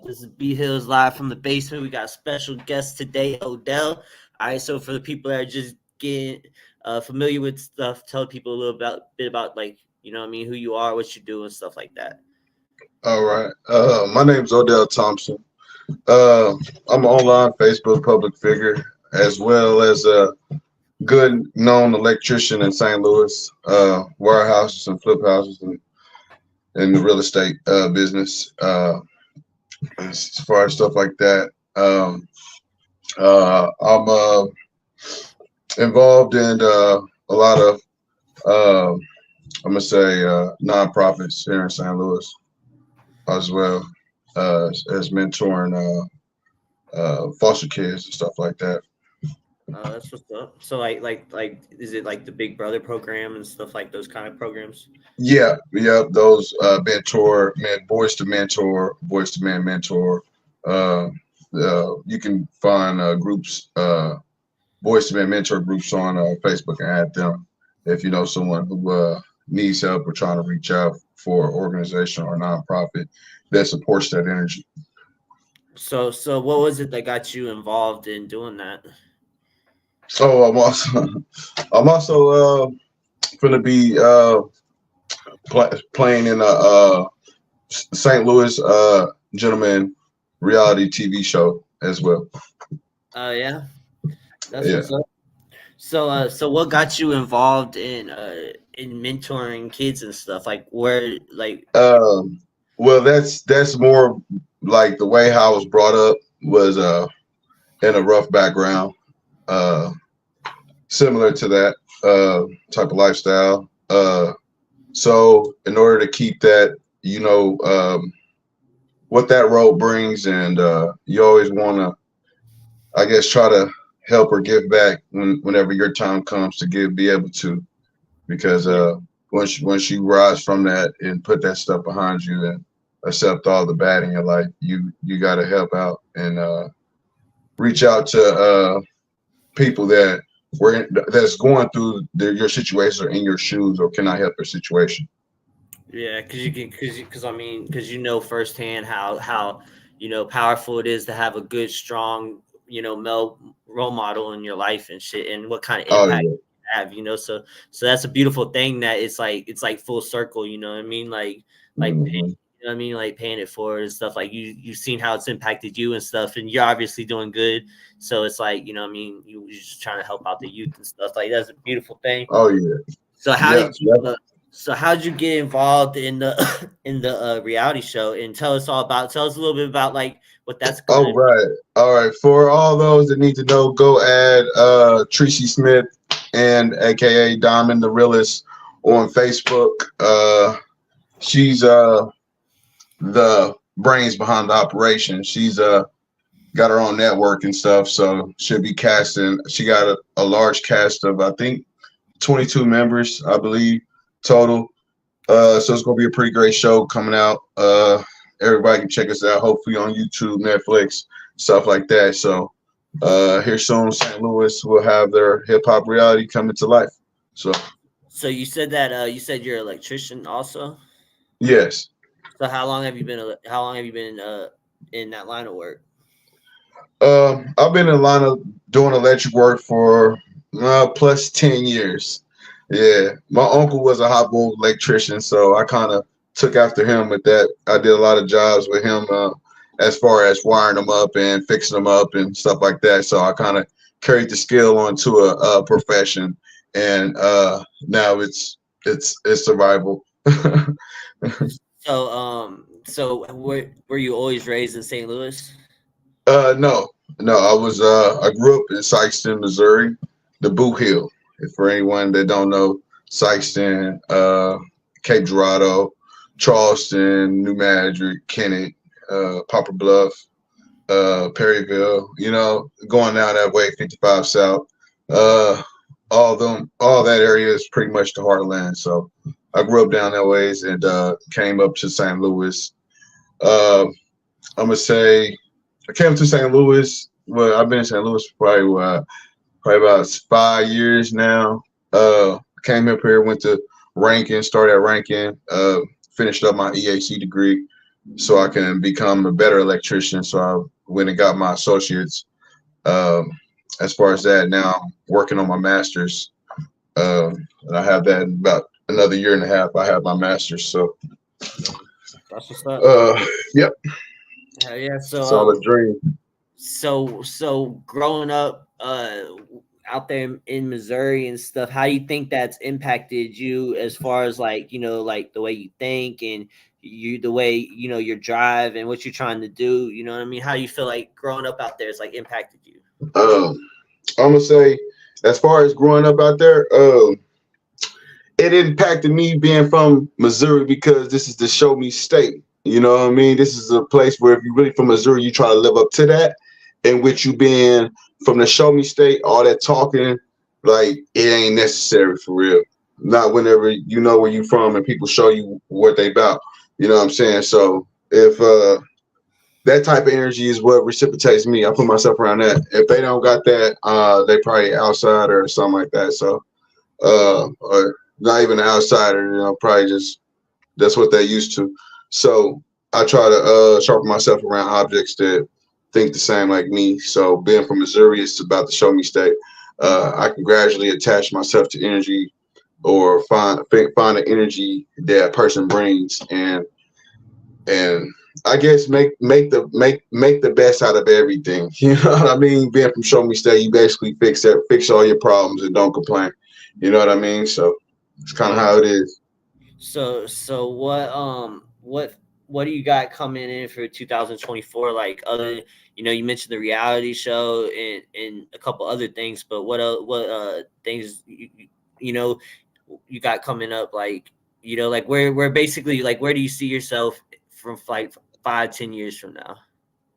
This is Bhillz live from the basement. We got a special guest today, Oddell. All right, so for the people that are just getting familiar with stuff, tell people a little bit about like who you are, what you do, and stuff like that. All right. My name's Oddell Thompson. I'm an online Facebook public figure as well as a good known electrician in St. Louis, warehouses and flip houses and in the real estate business. As far as stuff like that, I'm involved in a lot of, I'm gonna say, nonprofits here in St. Louis as well as mentoring foster kids and stuff like that. That's what's up. So is it like the Big Brother program and stuff like those kind of programs? Yeah, those boys to mentor, boys to man mentor. Uh, you can find groups, boys to man mentor groups on Facebook and add them if you know someone who needs help or trying to reach out for an organization or a nonprofit that supports that energy. So what was it that got you involved in doing that? So I'm also going to be playing in a St. Louis gentleman reality TV show as well. Yeah, that's Yeah. what's up. So what got you involved in mentoring kids and stuff? Like where, like, Well, that's more like the way how I was brought up was in a rough background, uh, similar to that type of lifestyle. So in order to keep that, what that road brings, and you always want to, I guess, try to help or give back whenever your time comes to be able to, because once you rise from that and put that stuff behind you and accept all the bad in your life, you got to help out and reach out to people that's going through your situation or in your shoes or cannot help their situation. yeah, because you know firsthand how powerful it is to have a good, strong, male role model in your life and shit, and what kind of Oh impact yeah. you have, so that's a beautiful thing that it's like full circle, you know what I mean, like Hmm. like paying it forward and stuff, like you've seen how it's impacted you and stuff, and you're obviously doing good, so it's like, what I mean, you're just trying to help out the youth and stuff, like that's a beautiful thing. Oh yeah. So how Yeah. did you how did you get involved in the in the reality show, and tell us a little bit about like what that's All gonna. right. All right. For all those that need to know, go add Tracy Smith and AKA Diamond the Realist on Facebook. She's the brains behind the operation. She's got her own network and stuff, so she'll be casting. She got a large cast of, I think, 22 members, I believe, total. So it's gonna be a pretty great show coming out. Everybody can check us out, hopefully on YouTube, Netflix, stuff like that. So here soon, St. Louis will have their hip hop reality coming to life. So So you said you're an electrician also. yes. So how long have you been in that line of work? I've been in line of doing electric work for plus 10 years. Yeah, my uncle was a hot bowl electrician, so I kind of took after him with that. I did a lot of jobs with him as far as wiring them up and fixing them up and stuff like that. So I kind of carried the skill onto a profession, and now it's survival. So were you always raised in St. Louis? No, no, I grew up in Sykeston, Missouri, the Boot Hill. If for anyone that don't know, Sykeston, Cape Girardeau, Charleston, New Madrid, Kennett, Poplar Bluff, Perryville, going down that way, 55 South. Uh, all that area is pretty much the heartland. So I grew up down that ways and came up to St. Louis. Uh, I'm gonna say I came to St. Louis. Well, I've been in St. Louis for probably about 5 years now. Came up here, went to Rankin, started at Rankin, finished up my EAC degree, so I can become a better electrician. So I went and got my associates. Um, as far as that, now I'm working on my master's, and I have that in about another year and a half. I have my master's. So, That's what's up. uh, yep, Hell yeah. it's all a dream. So growing up out there in Missouri and stuff, how do you think that's impacted you as far as like, like the way you think and the way, your drive and what you're trying to do, you know what I mean? How do you feel like growing up out there has like impacted you? Um, I'm gonna say, as far as growing up out there, it impacted me being from Missouri because this is the show me state. You know what I mean? This is a place where if you're really from Missouri, you try to live up to that. In which you being from the show me state, all that talking, like it ain't necessary for real. Not whenever you know where you from and people show you what they about. You know what I'm saying? So if that type of energy is what reciprocates me, I put myself around that. If they don't got that, they probably outsider or something like that. So or not even an outsider, probably just that's what they're used to. So I try to sharpen myself around objects that think the same like me. So being from Missouri, it's about the show me state. I can gradually attach myself to energy or find the energy that a person brings and I guess make the best out of everything. You know what I mean? Being from show me state, you basically fix all your problems and don't complain. You know what I mean? So it's kind of Yeah. how it is. So what do you got coming in for 2024? Like other, you mentioned the reality show and a couple other things, but what things you know you got coming up? Like like where basically like where do you see yourself from like 5-10 years from now?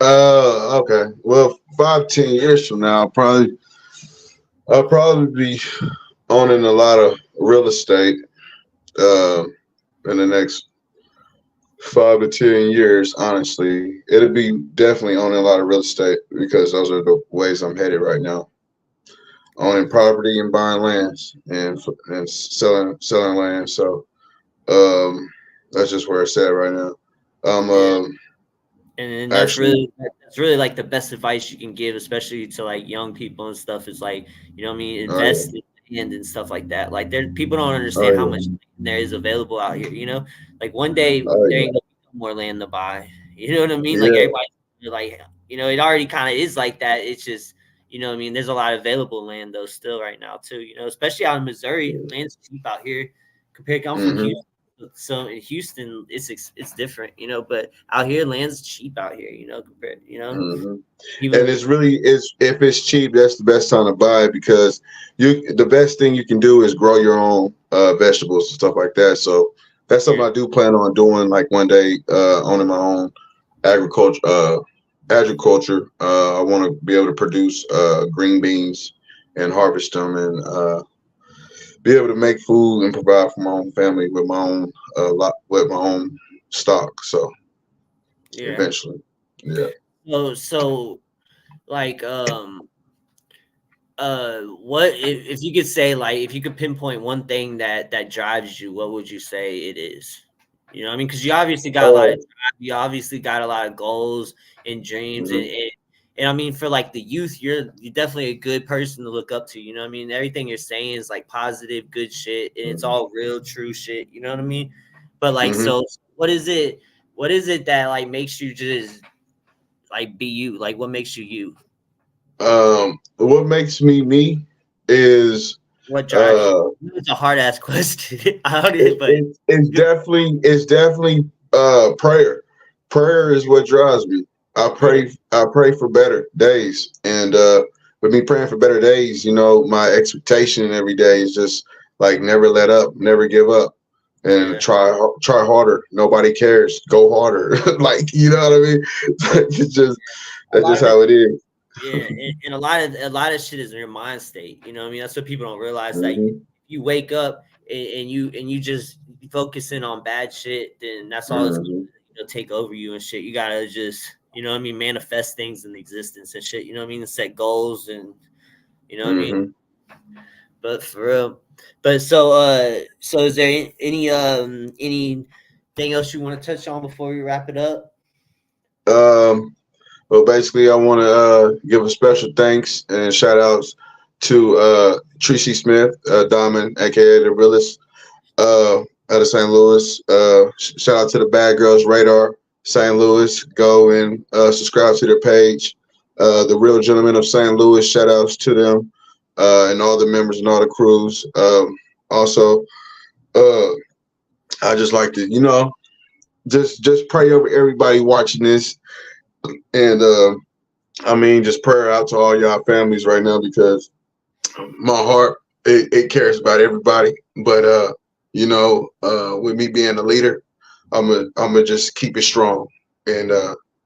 Okay. Well, 5-10 years from now, I'll probably be owning a lot of real estate. Uh, in the next 5 to 10 years, honestly, it'll be definitely owning a lot of real estate because those are the ways I'm headed right now. Owning property and buying lands and selling land. So um, that's just where it's at right now. Um, Yeah. um And actually, that's really like the best advice you can give, especially to like young people and stuff. Is like what I mean, oh yeah, invest in land and stuff like that. Like there, people don't oh understand how much yeah, there is available out here. Like one day oh there yeah, ain't gonna be no more land to buy. You know what I mean? Like yeah. everybody, like it already kind of is like that. It's just what I mean. There's a lot of available land though still right now too. Especially out in Missouri, land's cheap out here compared. I'm from Mm-hmm. Houston. So in Houston, it's different, but out here, land's cheap out here, compared, Mm-hmm. And even it's really is if it's cheap, that's the best time to buy it because the best thing you can do is grow your own vegetables and stuff like that. So that's something yeah, I do plan on doing like one day, owning my own agriculture agriculture. I want to be able to produce green beans and harvest them and be able to make food and provide for my own family with my own lot with my own stock. So yeah. eventually, yeah. So like what if you could say like if you could pinpoint one thing that drives you, what would you say it is? What I mean, because you obviously got a lot of Uh, drive, you obviously got a lot of goals and dreams, mhm, and I mean for like the youth, you're definitely a good person to look up to. You know what I mean? Everything you're saying is like positive, good shit, and it's mhm, all real, true shit. You know what I mean? But like, mhm. so what is it? What is it that like makes you just like be you? Like, what makes you you? What makes me me is What drives you? uh, It's a hard ass question. I don't it, it, but it it's definitely prayer. Prayer is what drives me. yeah, I pray for better days, and with me praying for better days, my expectation every day is just like never let up, never give up, and yeah. try harder. Nobody cares. Go harder. Like you know what I mean? It's just A that's lot just of it, how it is. yeah, and a lot of shit is in your mind state. You know what I mean? That's what people don't realize. Like Hmm. you wake up and you just focusing on bad shit, then that's all it's Hmm. gonna take over you and shit. You gotta just what I mean, manifest things in existence and shit. You know what I mean? And set goals and what I mean. Hmm. But for real. But so is there any Anything else you want to touch on before we wrap it up? Well, basically, I want to give a special thanks and shout outs to Tracy Smith, Diamond, aka the realest, out of St. Louis. Shout out to the Bad Girls Radar, St. Louis. Go and subscribe to their page. The Real Gentlemen of St. Louis. Shout outs to them and all the members and all the crews. Also, I just like to, just pray over everybody watching this, and I mean, just prayer out to all y'all families right now, because my heart it cares about everybody. But with me being a leader, I'm gonna just keep it strong and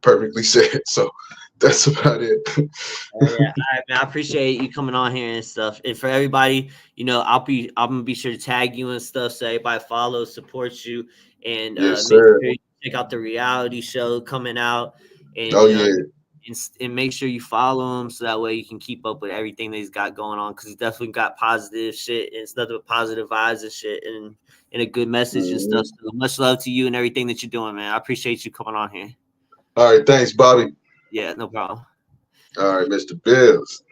perfectly said. So that's about it. Yeah, I appreciate you coming on here and stuff. And for everybody, I'm gonna be sure to tag you and stuff so everybody follows, supports you, and Yes, make sir. sure you check out the reality show coming out, and Oh yeah. and make sure you follow him so that way you can keep up with everything that he's got going on, because he's definitely got positive shit and it's nothing but positive vibes and shit, and a good message and Mhm. stuff. So much love to you and everything that you're doing, man. I appreciate you coming on here. All right, thanks, Bobby. Yeah, no problem. All right, Mr. Bhillz.